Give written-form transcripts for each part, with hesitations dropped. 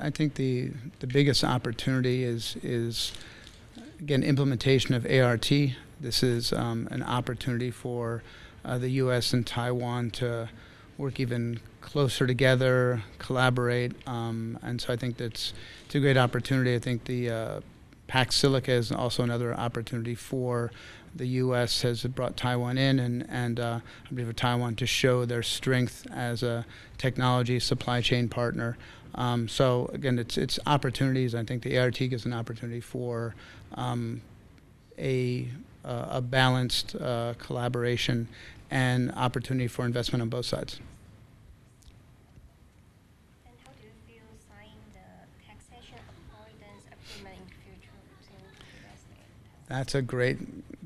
I think the biggest opportunity is again, implementation of ART. This is an opportunity for the U.S. and Taiwan to work even closer together, collaborate, and so I think it's a great opportunity. I think the Pax Silica is also another opportunity for the U.S. has brought Taiwan in, and I believe for Taiwan to show their strength as a technology supply chain partner. So again, it's opportunities. I think the ART gives an opportunity for a balanced collaboration and opportunity for investment on both sides. And how do you feel signing the taxation avoidance agreement in the future between the US and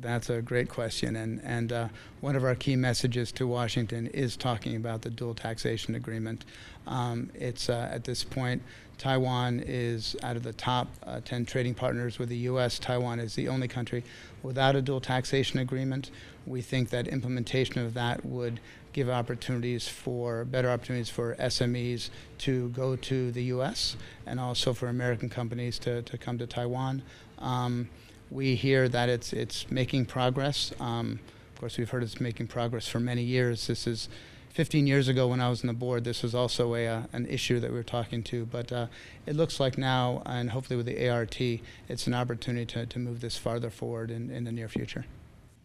That's a great question, and one of our key messages to Washington is talking about the dual taxation agreement. It's at this point, Taiwan is out of the top 10 trading partners with the U.S. Taiwan is the only country without a dual taxation agreement. We think that implementation of that would give better opportunities for SMEs to go to the U.S. and also for American companies to come to Taiwan. We hear that it's making progress. Of course, we've heard it's making progress for many years. This is 15 years ago when I was on the board. This was also an issue that we were talking to, but it looks like now, and hopefully with the ART, it's an opportunity to move this farther forward in the near future.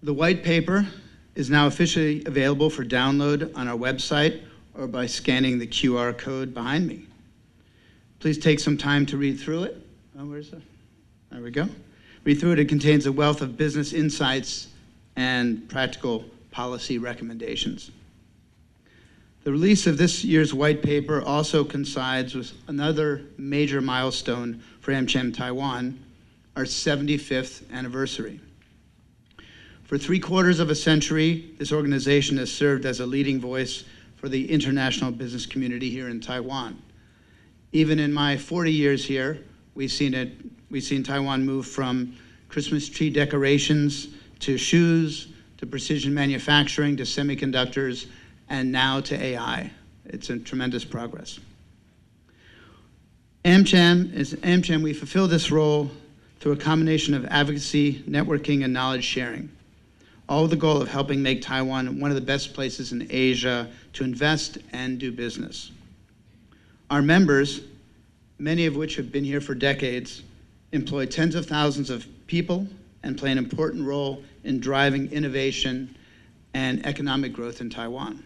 The white paper is now officially available for download on our website or by scanning the QR code behind me. Please take some time to read through it. Where's that? There we go. Read through it. It contains a wealth of business insights and practical policy recommendations. The release of this year's white paper also coincides with another major milestone for AmCham Taiwan, our 75th anniversary. For 3/4 of a century, this organization has served as a leading voice for the international business community here in Taiwan. Even in my 40 years here, we've seen Taiwan move from Christmas tree decorations to shoes, to precision manufacturing, to semiconductors, and now to AI. It's a tremendous progress. AmCham, we fulfill this role through a combination of advocacy, networking, and knowledge sharing, all with the goal of helping make Taiwan one of the best places in Asia to invest and do business. Our members, many of which have been here for decades, employ tens of thousands of people and play an important role in driving innovation and economic growth in Taiwan.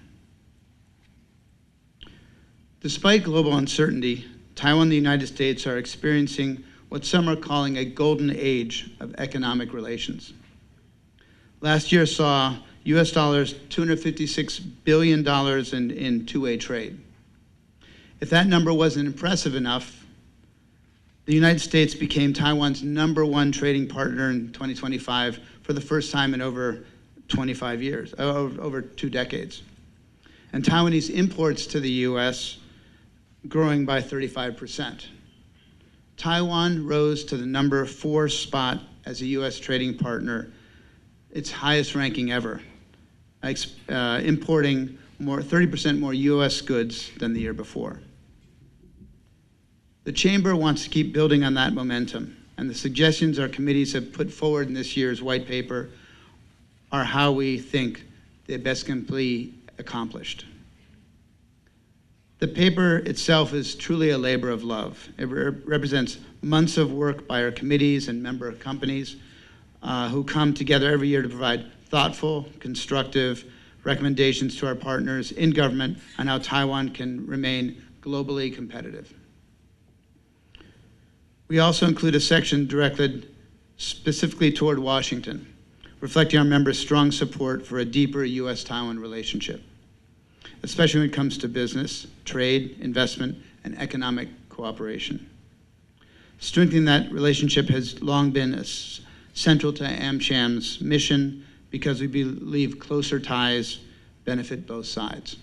Despite global uncertainty, Taiwan and the United States are experiencing what some are calling a golden age of economic relations. Last year saw US dollars $256 billion in two-way trade. If that number wasn't impressive enough, the United States became Taiwan's #1 trading partner in 2025 for the first time in over 25 years, over 2 decades. And Taiwanese imports to the US growing by 35%. Taiwan rose to the #4 spot as a US trading partner, its highest ranking ever, importing 30% more US goods than the year before. The Chamber wants to keep building on that momentum, and the suggestions our committees have put forward in this year's white paper are how we think they best can be accomplished. The paper itself is truly a labor of love. It represents months of work by our committees and member companies who come together every year to provide thoughtful, constructive recommendations to our partners in government on how Taiwan can remain globally competitive. We also include a section directed specifically toward Washington, reflecting our members' strong support for a deeper US-Taiwan relationship, especially when it comes to business, trade, investment, and economic cooperation. Strengthening that relationship has long been central to AmCham's mission because we believe closer ties benefit both sides.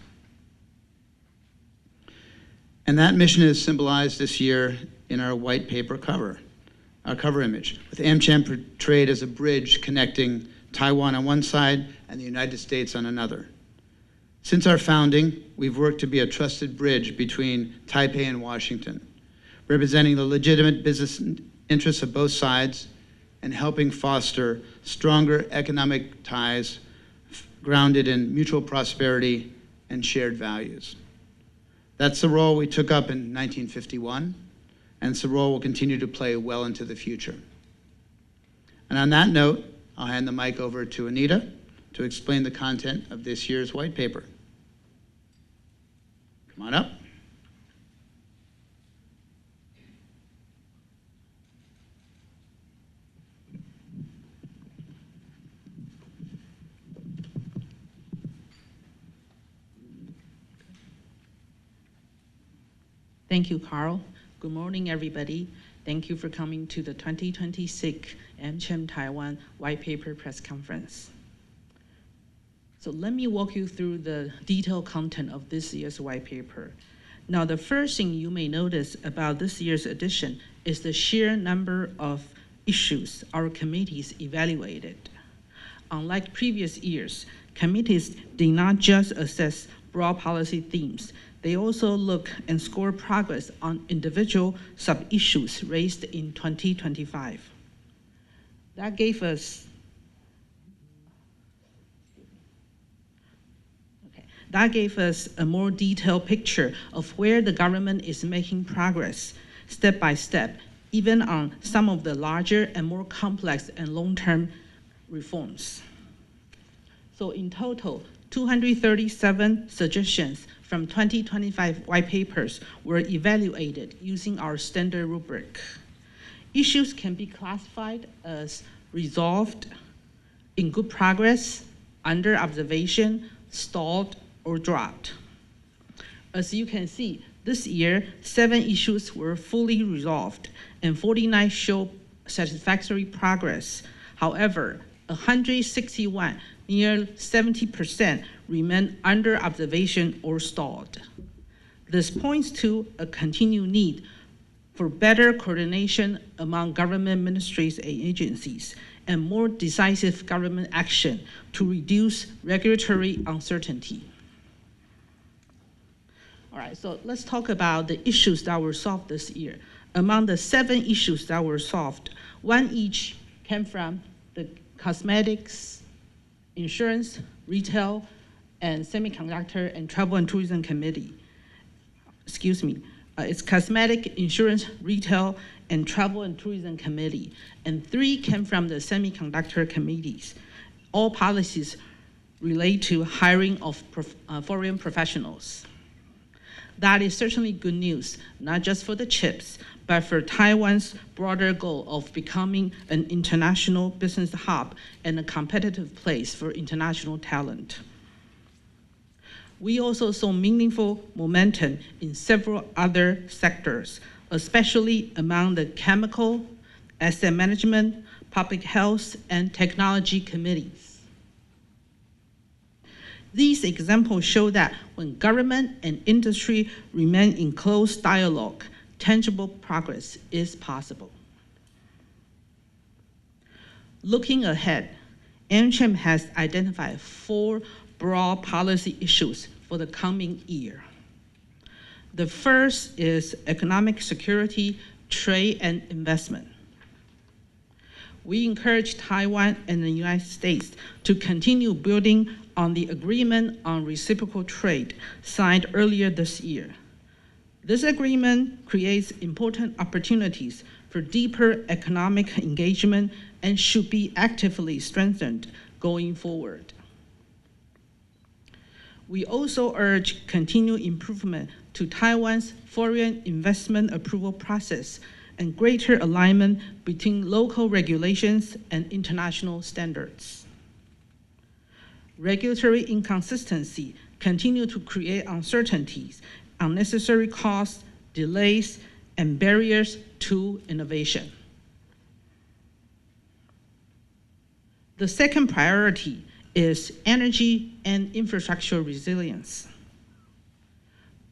And that mission is symbolized this year in our white paper cover, our cover image, with AmCham portrayed as a bridge connecting Taiwan on one side and the United States on another. Since our founding, we've worked to be a trusted bridge between Taipei and Washington, representing the legitimate business interests of both sides and helping foster stronger economic ties grounded in mutual prosperity and shared values. That's the role we took up in 1951, and it's the role we'll continue to play well into the future. And on that note, I'll hand the mic over to Anita to explain the content of this year's white paper. Come on up. Thank you, Carl. Good morning, everybody. Thank you for coming to the 2026 AmCham Taiwan White Paper Press Conference. So let me walk you through the detailed content of this year's white paper. Now, the first thing you may notice about this year's edition is the sheer number of issues our committees evaluated. Unlike previous years, committees did not just assess broad policy themes. They also look and score progress on individual sub-issues raised in 2025. That gave us a more detailed picture of where the government is making progress step by step, even on some of the larger and more complex and long-term reforms. So in total, 237 suggestions from 2025 white papers were evaluated using our standard rubric. Issues can be classified as resolved, in good progress, under observation, stalled, or dropped. As you can see, this year, 7 issues were fully resolved and 49 show satisfactory progress. However, 161, near 70%, remain under observation or stalled. This points to a continued need for better coordination among government ministries and agencies and more decisive government action to reduce regulatory uncertainty. All right, so let's talk about the issues that were solved this year. Among the 7 issues that were solved, 1 each came from the Cosmetics, Insurance, Retail, and Semiconductor and Travel and Tourism Committee. It's Cosmetic, Insurance, Retail, and Travel and Tourism Committee. And 3 came from the Semiconductor Committees. All policies relate to hiring of foreign professionals. That is certainly good news, not just for the chips, but for Taiwan's broader goal of becoming an international business hub and a competitive place for international talent. We also saw meaningful momentum in several other sectors, especially among the chemical, asset management, public health, and technology committees. These examples show that when government and industry remain in close dialogue, tangible progress is possible. Looking ahead, AmCham has identified 4 broad policy issues for the coming year. The first is economic security, trade, and investment. We encourage Taiwan and the United States to continue building on the agreement on reciprocal trade signed earlier this year. This agreement creates important opportunities for deeper economic engagement and should be actively strengthened going forward. We also urge continued improvement to Taiwan's foreign investment approval process and greater alignment between local regulations and international standards. Regulatory inconsistency continue to create uncertainties, unnecessary costs, delays, and barriers to innovation. The second priority is energy and infrastructure resilience.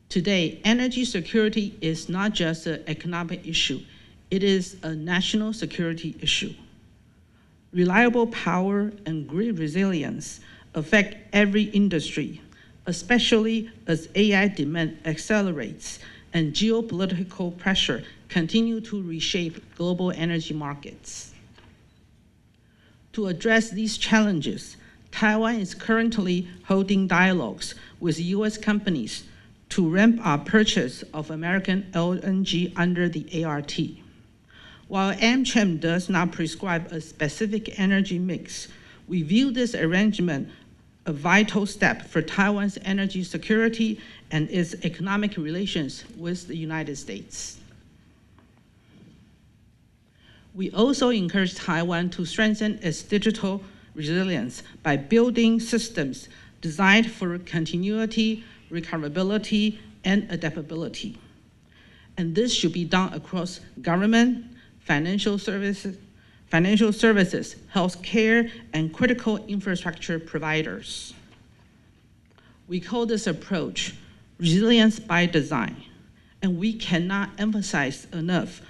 Today, energy security is not just an economic issue, it is a national security issue. Reliable power and grid resilience affect every industry, especially as AI demand accelerates and geopolitical pressure continue to reshape global energy markets. To address these challenges, Taiwan is currently holding dialogues with US companies to ramp up purchase of American LNG under the ART. While AmCham does not prescribe a specific energy mix, we view this arrangement a vital step for Taiwan's energy security and its economic relations with the United States. We also encourage Taiwan to strengthen its digital resilience by building systems designed for continuity, recoverability, and adaptability. And this should be done across government, financial services, healthcare, and critical infrastructure providers. We call this approach resilience by design, and we cannot emphasize enough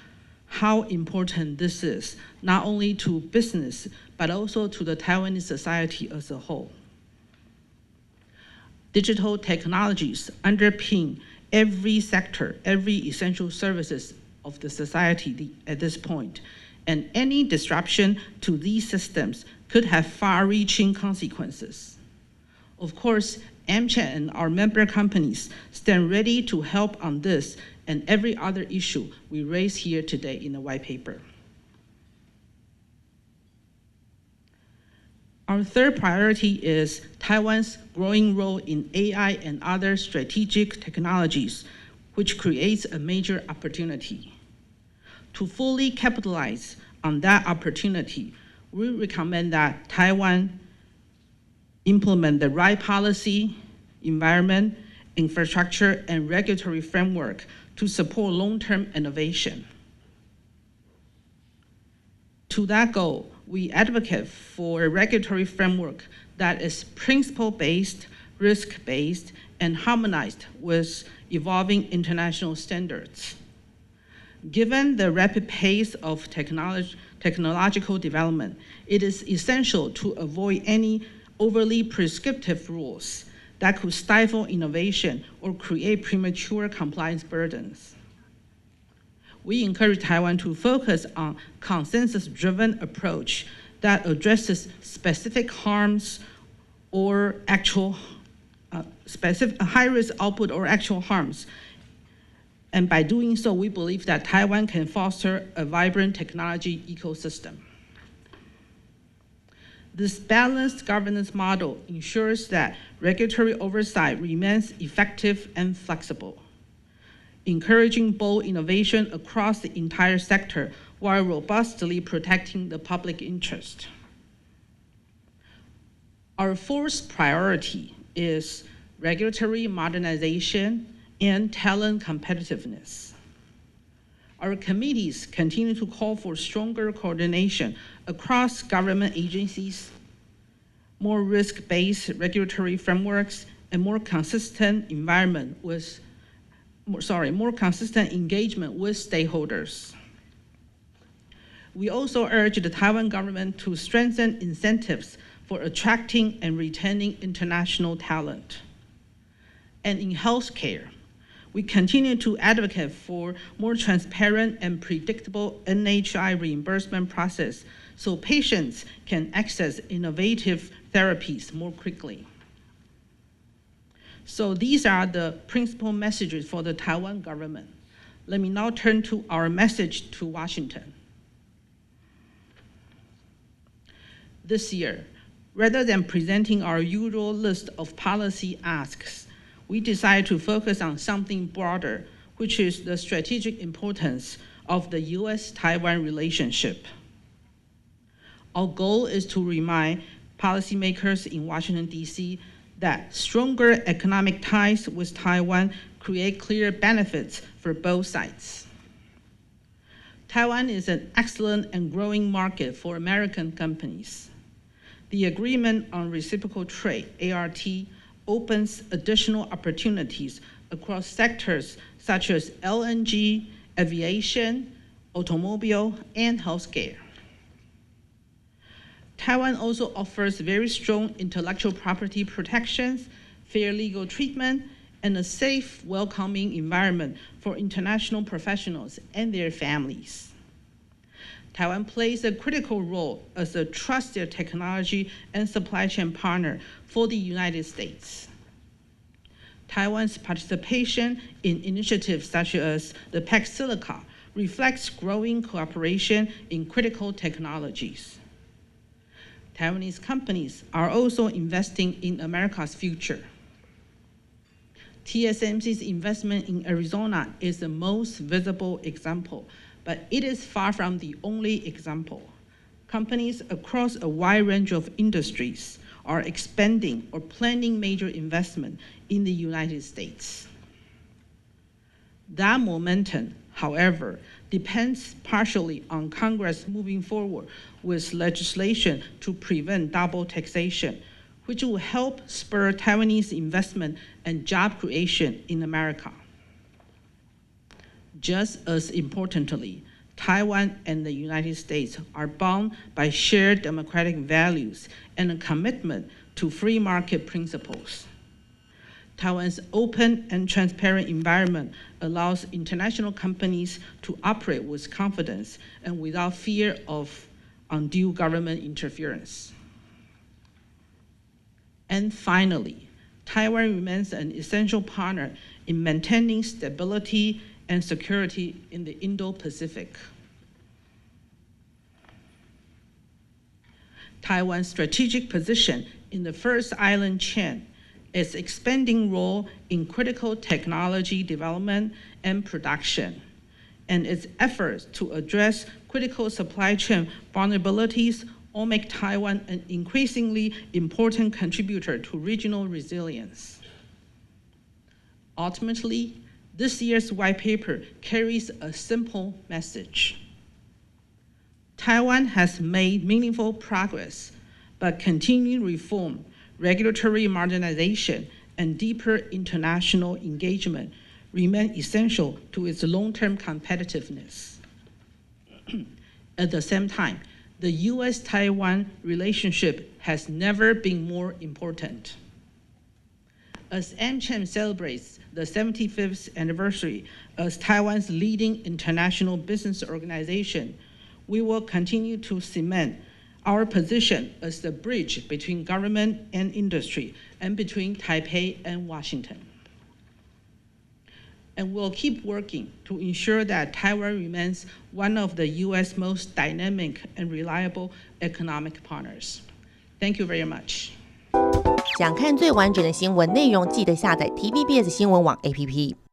how important this is, not only to business, but also to the Taiwanese society as a whole. Digital technologies underpin every sector, every essential services of the society at this point, and any disruption to these systems could have far-reaching consequences. Of course, AmCham and our member companies stand ready to help on this and every other issue we raise here today in the white paper. Our third priority is Taiwan's growing role in AI and other strategic technologies, which creates a major opportunity. To fully capitalize on that opportunity, we recommend that Taiwan implement the right policy, environment, infrastructure, and regulatory framework to support long-term innovation. To that goal, we advocate for a regulatory framework that is principle-based, risk-based, and harmonized with evolving international standards. Given the rapid pace of technological development, it is essential to avoid any overly prescriptive rules that could stifle innovation or create premature compliance burdens. We encourage Taiwan to focus on consensus-driven approach that addresses specific harms or actual specific high-risk output or actual harms. And by doing so, we believe that Taiwan can foster a vibrant technology ecosystem. This balanced governance model ensures that regulatory oversight remains effective and flexible, encouraging bold innovation across the entire sector while robustly protecting the public interest. Our fourth priority is regulatory modernization and talent competitiveness. Our committees continue to call for stronger coordination across government agencies, more risk-based regulatory frameworks, and more consistent engagement with stakeholders. We also urge the Taiwan government to strengthen incentives for attracting and retaining international talent. And in healthcare, we continue to advocate for more transparent and predictable NHI reimbursement process so patients can access innovative therapies more quickly. So these are the principal messages for the Taiwan government. Let me now turn to our message to Washington. This year, rather than presenting our usual list of policy asks, we decided to focus on something broader, which is the strategic importance of the US-Taiwan relationship. Our goal is to remind policymakers in Washington, D.C. that stronger economic ties with Taiwan create clear benefits for both sides. Taiwan is an excellent and growing market for American companies. The Agreement on Reciprocal Trade, ART, opens additional opportunities across sectors such as LNG, aviation, automobile, and healthcare. Taiwan also offers very strong intellectual property protections, fair legal treatment, and a safe, welcoming environment for international professionals and their families. Taiwan plays a critical role as a trusted technology and supply chain partner for the United States. Taiwan's participation in initiatives such as the PAC Silica reflects growing cooperation in critical technologies. Taiwanese companies are also investing in America's future. TSMC's investment in Arizona is the most visible example, but it is far from the only example. Companies across a wide range of industries are expanding or planning major investment in the United States. That momentum, however, depends partially on Congress moving forward with legislation to prevent double taxation, which will help spur Taiwanese investment and job creation in America. Just as importantly, Taiwan and the United States are bound by shared democratic values and a commitment to free market principles. Taiwan's open and transparent environment allows international companies to operate with confidence and without fear of undue government interference. And finally, Taiwan remains an essential partner in maintaining stability and security in the Indo-Pacific. Taiwan's strategic position in the first island chain, its expanding role in critical technology development and production, and its efforts to address critical supply chain vulnerabilities all make Taiwan an increasingly important contributor to regional resilience. Ultimately, this year's white paper carries a simple message. Taiwan has made meaningful progress, but continued reform, regulatory modernization, and deeper international engagement remain essential to its long-term competitiveness. At the same time, the US-Taiwan relationship has never been more important. As AmCham celebrates the 75th anniversary as Taiwan's leading international business organization, we will continue to cement our position as the bridge between government and industry and between Taipei and Washington. And we'll keep working to ensure that Taiwan remains one of the US most dynamic and reliable economic partners. Thank you very much. 想看最完整的新闻内容，记得下载 TVBS 新闻网 APP。